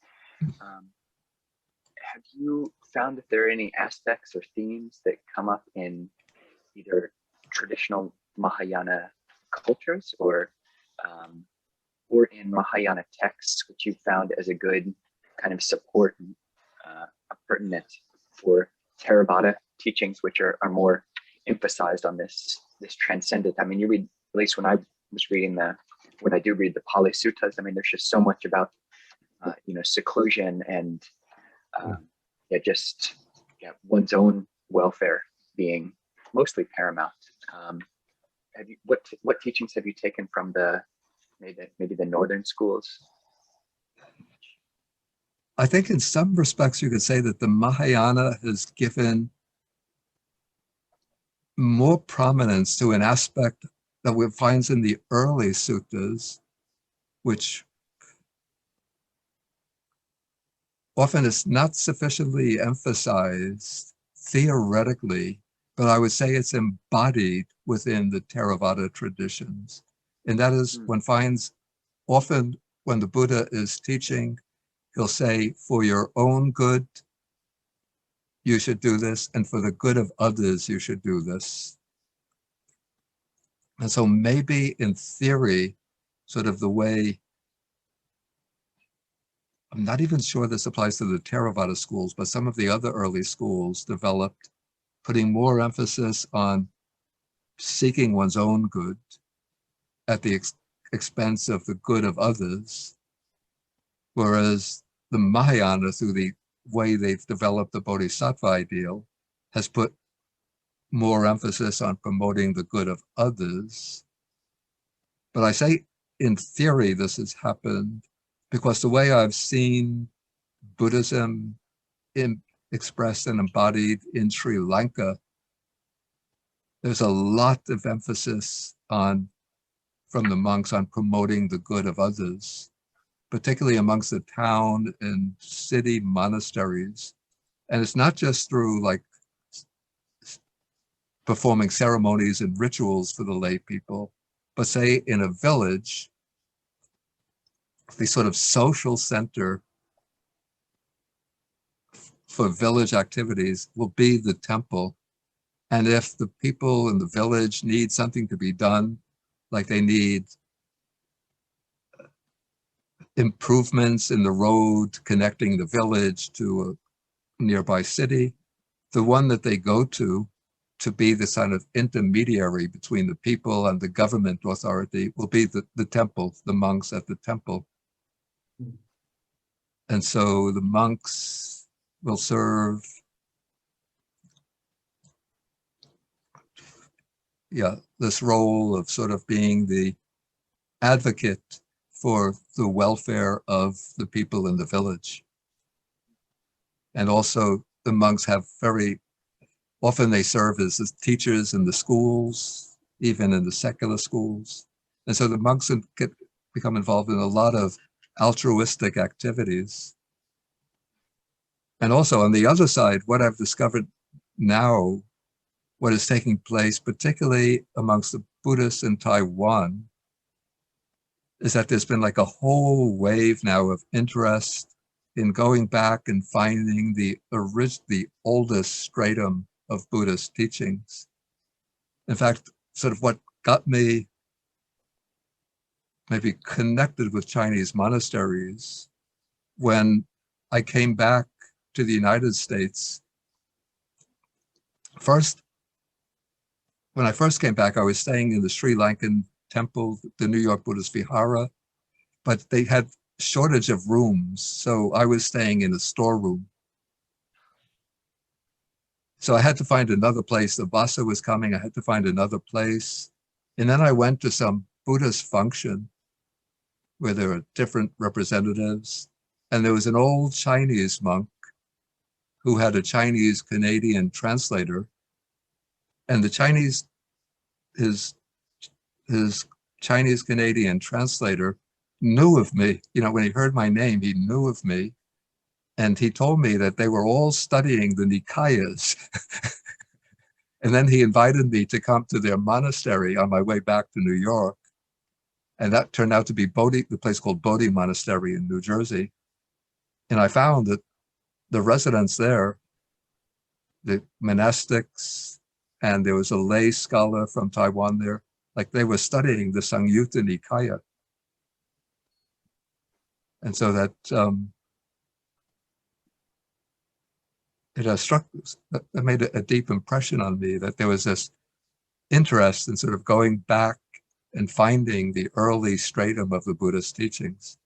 [SPEAKER 2] Have you found that there are any aspects or themes that come up in either traditional Mahayana cultures or in Mahayana texts, which you found as a good kind of support and pertinent for Theravada teachings, which are more emphasized on this transcendent? I mean, you read, at least when I was reading when I do read the Pali Suttas, I mean, there's just so much about seclusion and one's own welfare being mostly paramount. What teachings have you taken from maybe the northern schools?
[SPEAKER 1] I think in some respects you could say that the Mahayana has given more prominence to an aspect that we find in the early suttas, which often is not sufficiently emphasized theoretically, but I would say it's embodied within the Theravada traditions. And that is, one finds often when the Buddha is teaching, he'll say, for your own good, you should do this, and for the good of others, you should do this. And so maybe in theory, sort of the way, I'm not even sure this applies to the Theravada schools, but some of the other early schools developed putting more emphasis on seeking one's own good at the expense of the good of others, whereas the Mahayana, through the way they've developed the Bodhisattva ideal, has put more emphasis on promoting the good of others. But I say in theory this has happened because the way I've seen Buddhism expressed and embodied in Sri Lanka, there's a lot of emphasis from the monks on promoting the good of others, particularly amongst the town and city monasteries. And it's not just through like performing ceremonies and rituals for the lay people, but say in a village, the sort of social center for village activities will be the temple. And if the people in the village need something to be done, like they need improvements in the road connecting the village to a nearby city, the one that they go to to be the kind of intermediary between the people and the government authority will be the temple, the monks at the temple. And so the monks will serve, this role of sort of being the advocate for the welfare of the people in the village. And also the monks have very often they serve as teachers in the schools, even in the secular schools. And so the monks become involved in a lot of altruistic activities. And also on the other side, what I've discovered now, what is taking place, particularly amongst the Buddhists in Taiwan, is that there's been like a whole wave now of interest in going back and finding the oldest stratum of Buddhist teachings. In fact, sort of what got me maybe connected with Chinese monasteries when I came back to the United States. When I first came back, I was staying in the Sri Lankan temple, the New York Buddhist Vihara, but they had shortage of rooms. So I was staying in a storeroom. So I had to find another place. The Vasa was coming. I had to find another place. And then I went to some Buddhist function where there were different representatives. And there was an old Chinese monk who had a Chinese Canadian translator. And his Chinese Canadian translator knew of me. You know, when he heard my name, he knew of me. And he told me that they were all studying the Nikayas. And then he invited me to come to their monastery on my way back to New York. And that turned out to be the place called Bodhi Monastery in New Jersey. And I found that the residents there, the monastics, and there was a lay scholar from Taiwan there, like they were studying the Samyutta Nikaya. And so that it made a deep impression on me that there was this interest in sort of going back and finding the early stratum of the Buddhist teachings.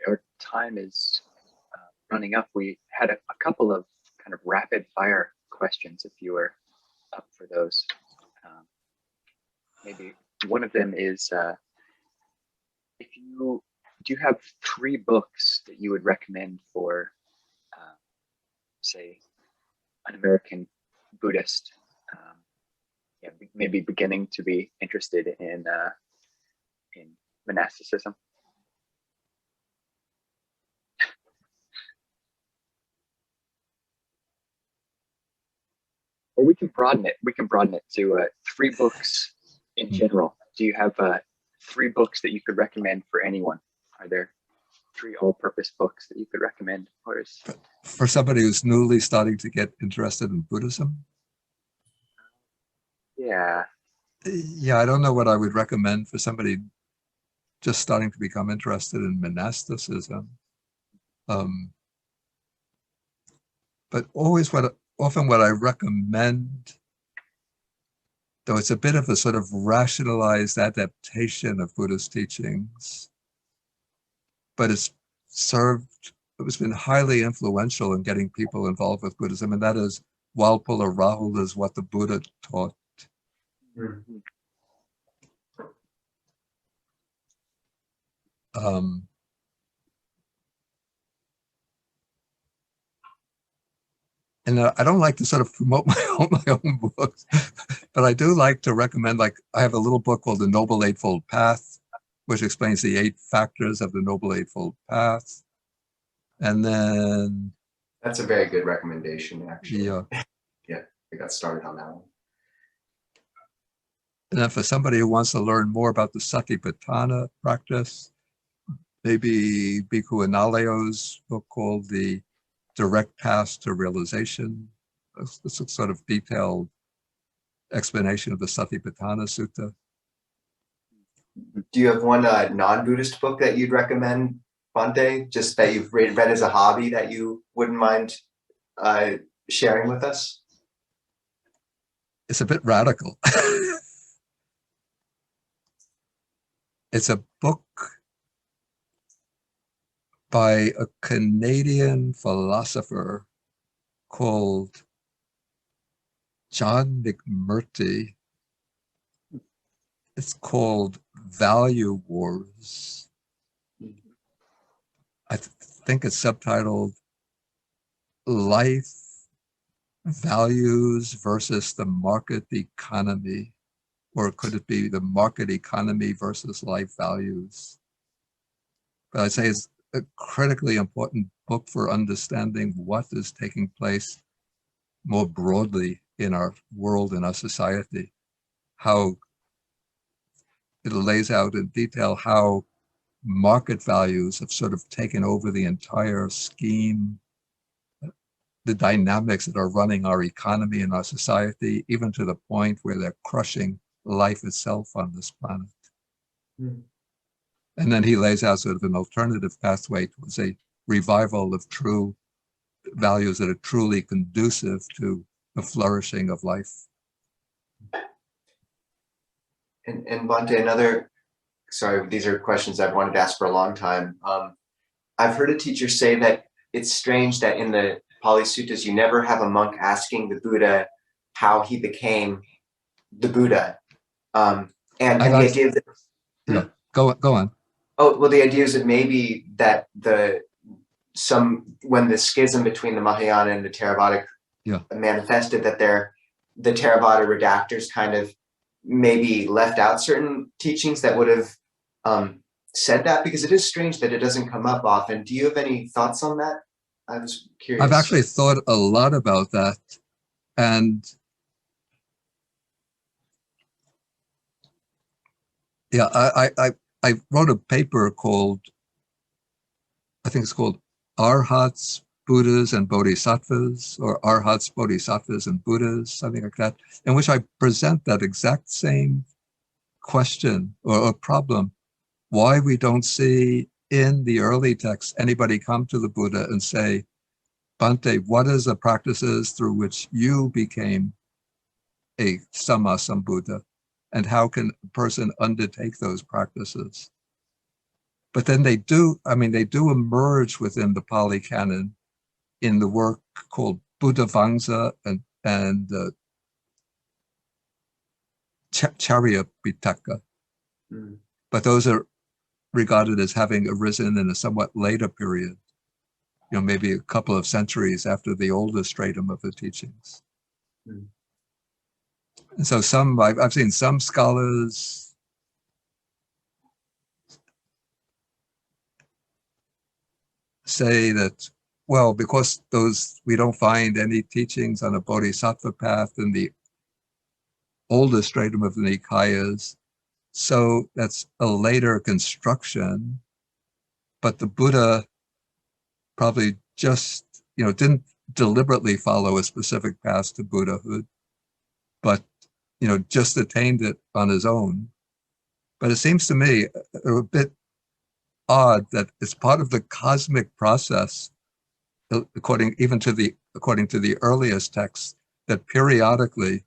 [SPEAKER 2] Our time is running up. We had a couple of kind of rapid fire questions if you were up for those. Maybe one of them is, do you have 3 books that you would recommend for, say, an American Buddhist, maybe beginning to be interested in monasticism? Or we can broaden it. We can broaden it to 3 books in general. Do you have 3 books that you could recommend for anyone? Are there 3 all-purpose books that you could recommend?
[SPEAKER 1] For somebody who's newly starting to get interested in Buddhism?
[SPEAKER 2] Yeah.
[SPEAKER 1] Yeah, I don't know what I would recommend for somebody just starting to become interested in monasticism. But often what I recommend, though it's a bit of a sort of rationalized adaptation of Buddhist teachings, but it's been highly influential in getting people involved with Buddhism, and that is Walpola Rahula's What the Buddha Taught.
[SPEAKER 3] Mm-hmm.
[SPEAKER 1] And I don't like to sort of promote my own books, but I do like to recommend, like I have a little book called The Noble Eightfold Path, which explains the 8 factors of the Noble Eightfold Path. And then...
[SPEAKER 3] That's a very good recommendation, actually.
[SPEAKER 1] Yeah.
[SPEAKER 3] Yeah, I got started on that one.
[SPEAKER 1] And then for somebody who wants to learn more about the Satipatthana practice, maybe Bhikkhu Analayo's book called The Direct Path to Realization. This is sort of detailed explanation of the Satipatthana Sutta.
[SPEAKER 3] Do you have one non-Buddhist book that you'd recommend Bhante, just that you've read as a hobby that you wouldn't mind sharing with us?
[SPEAKER 1] It's a bit radical. It's a book by a Canadian philosopher called John McMurtry. It's called Value Wars. I think it's subtitled Life Values versus the Market Economy. Or could it be the market economy versus life values? But I'd say it's a critically important book for understanding what is taking place more broadly in our world, in our society. How it lays out in detail how market values have sort of taken over the entire scheme, the dynamics that are running our economy and our society, even to the point where they're crushing life itself on this planet.
[SPEAKER 3] Mm.
[SPEAKER 1] And then he lays out sort of an alternative pathway towards a revival of true values that are truly conducive to the flourishing of life.
[SPEAKER 3] And Bhante, sorry, these are questions I've wanted to ask for a long time. I've heard a teacher say that it's strange that in the Pali Suttas, you never have a monk asking the Buddha how he became the Buddha. And the idea that,
[SPEAKER 1] yeah, go on.
[SPEAKER 3] Oh, well, the idea is that maybe that when the schism between the Mahayana and the Theravada manifested, that the Theravada redactors kind of maybe left out certain teachings that would have said that, because it is strange that it doesn't come up often. Do you have any thoughts on that? I was curious.
[SPEAKER 1] I've actually thought a lot about that. And yeah, I wrote a paper called, I think it's called Arhats, Buddhas, and Bodhisattvas, or Arhats, Bodhisattvas, and Buddhas, something like that, in which I present that exact same question or problem, why we don't see in the early texts anybody come to the Buddha and say, Bhante, what is the practices through which you became a Sammasambuddha? And how can a person undertake those practices? But then they do emerge within the Pali Canon in the work called Buddhavamsa and Charya Pitaka.
[SPEAKER 3] Mm.
[SPEAKER 1] But those are regarded as having arisen in a somewhat later period, maybe a couple of centuries after the older stratum of the teachings.
[SPEAKER 3] Mm.
[SPEAKER 1] And so I've seen some scholars say that, well, because we don't find any teachings on a bodhisattva path in the older stratum of the Nikayas, so that's a later construction, but the Buddha probably just, didn't deliberately follow a specific path to Buddhahood, but, just attained it on his own. But it seems to me a bit odd that it's part of the cosmic process, according to the earliest texts, that periodically,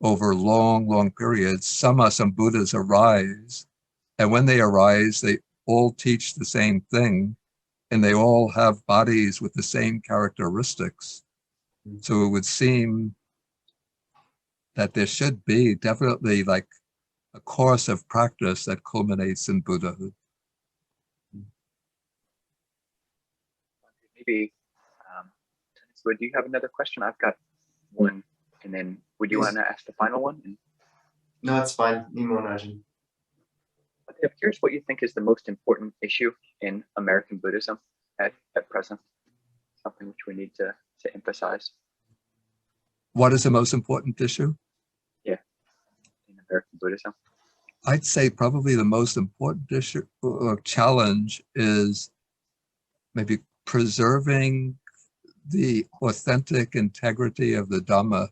[SPEAKER 1] over long periods, some Buddhas arise, and when they arise, they all teach the same thing, and they all have bodies with the same characteristics. So it would seem that there should be definitely like a course of practice that culminates in Buddhahood.
[SPEAKER 2] Maybe, so do you have another question? I've got one, and then would you want to ask the final one?
[SPEAKER 3] No, it's fine. I'm
[SPEAKER 2] curious what you think is the most important issue in American Buddhism at present, something which we need to emphasize.
[SPEAKER 1] What is the most important issue?
[SPEAKER 2] Yeah, in American Buddhism.
[SPEAKER 1] I'd say probably the most important issue or challenge is maybe preserving the authentic integrity of the Dhamma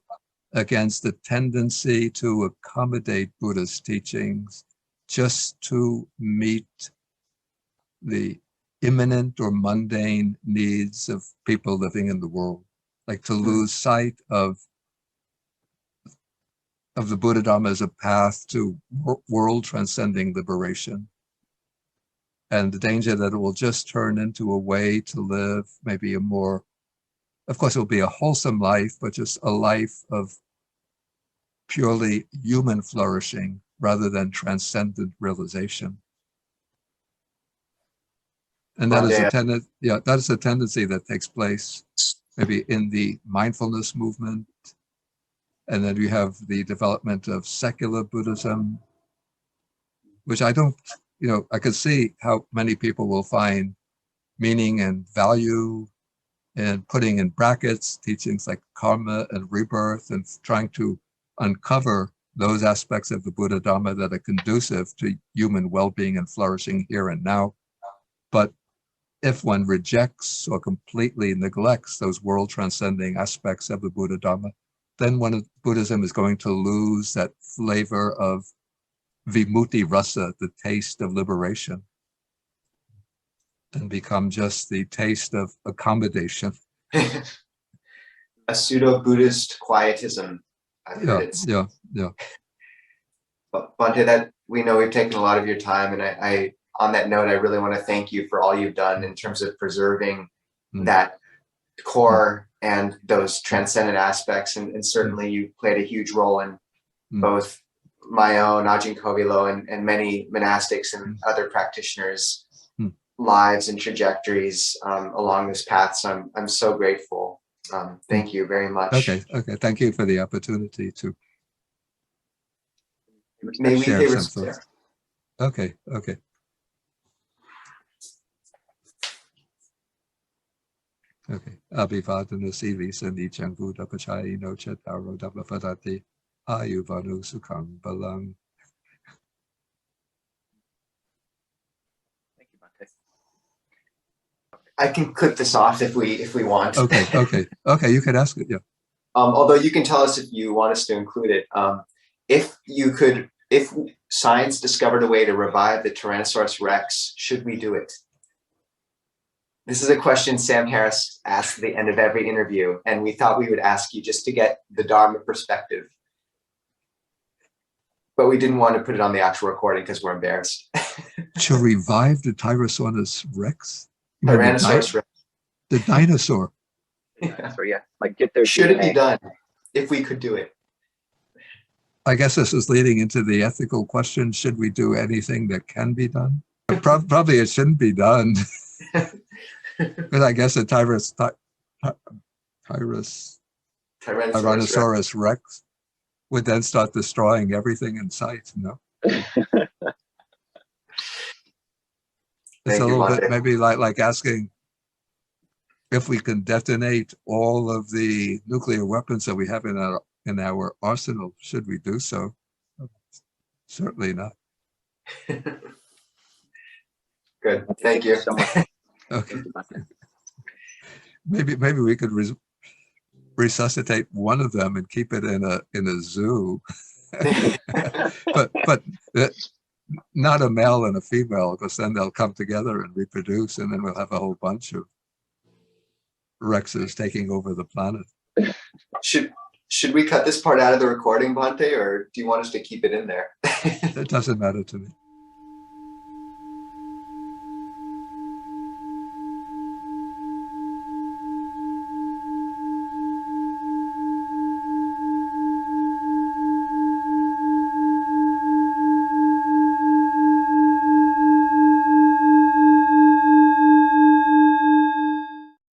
[SPEAKER 1] against the tendency to accommodate Buddha's teachings just to meet the imminent or mundane needs of people living in the world, like to lose sight of the Buddha Dharma as a path to world transcending liberation, and the danger that it will just turn into a way to live maybe a more, of course it will be a wholesome life, but just a life of purely human flourishing rather than transcendent realization. And that is a tendency that takes place maybe in the mindfulness movement. And then you have the development of secular Buddhism, which I don't, I could see how many people will find meaning and value in putting in brackets teachings like karma and rebirth and trying to uncover those aspects of the Buddha Dharma that are conducive to human well-being and flourishing here and now. But if one rejects or completely neglects those world transcending aspects of the Buddha Dharma, then Buddhism is going to lose that flavor of vimutti rasa, the taste of liberation, and become just the taste of accommodation.
[SPEAKER 3] A pseudo-Buddhist quietism.
[SPEAKER 1] Yeah.
[SPEAKER 3] But Bhante, that we know we've taken a lot of your time, and I on that note, I really want to thank you for all you've done in terms of preserving that core and those transcendent aspects, and certainly you played a huge role in both my own Ajahn Kovilo and many monastics and other practitioners' lives and trajectories along this path. So I'm so grateful. Thank you very much.
[SPEAKER 1] Okay. Thank you for the opportunity to
[SPEAKER 3] May we
[SPEAKER 1] share
[SPEAKER 3] pay
[SPEAKER 1] some
[SPEAKER 3] respect.
[SPEAKER 1] thoughts. Okay. Abhivadana Sivisa Nichang Buddha Pachai no Chetaro Dhamma Padati Ayuvanu Sukham Balang.
[SPEAKER 2] Thank you, Bhante.
[SPEAKER 3] I can clip this off if we want.
[SPEAKER 1] Okay. You can ask it. Yeah.
[SPEAKER 3] Although you can tell us if you want us to include it. If science discovered a way to revive the Tyrannosaurus Rex, should we do it? This is a question Sam Harris asks at the end of every interview, and we thought we would ask you just to get the Dharma perspective. But we didn't want to put it on the actual recording because we're embarrassed.
[SPEAKER 1] To revive the Tyrannosaurus Rex?
[SPEAKER 3] Tyrannosaurus Rex.
[SPEAKER 1] The dinosaur.
[SPEAKER 2] Yeah. Like get their
[SPEAKER 3] Should
[SPEAKER 2] DNA.
[SPEAKER 3] it be done if we could do it?
[SPEAKER 1] I guess this is leading into the ethical question. Should we do anything that can be done? Probably it shouldn't be done. But I guess the Tyrannosaurus Rex would then start destroying everything in sight. No? It's a little bit maybe like asking if we can detonate all of the nuclear weapons that we have in our arsenal. Should we do so? Certainly not.
[SPEAKER 3] Good. Thank you
[SPEAKER 2] so much.
[SPEAKER 1] Okay. Maybe we could resuscitate one of them and keep it in a zoo, but not a male and a female, because then they'll come together and reproduce, and then we'll have a whole bunch of Rexes taking over the planet.
[SPEAKER 3] Should we cut this part out of the recording, Bhante, or do you want us to keep it in there?
[SPEAKER 1] It doesn't matter to me.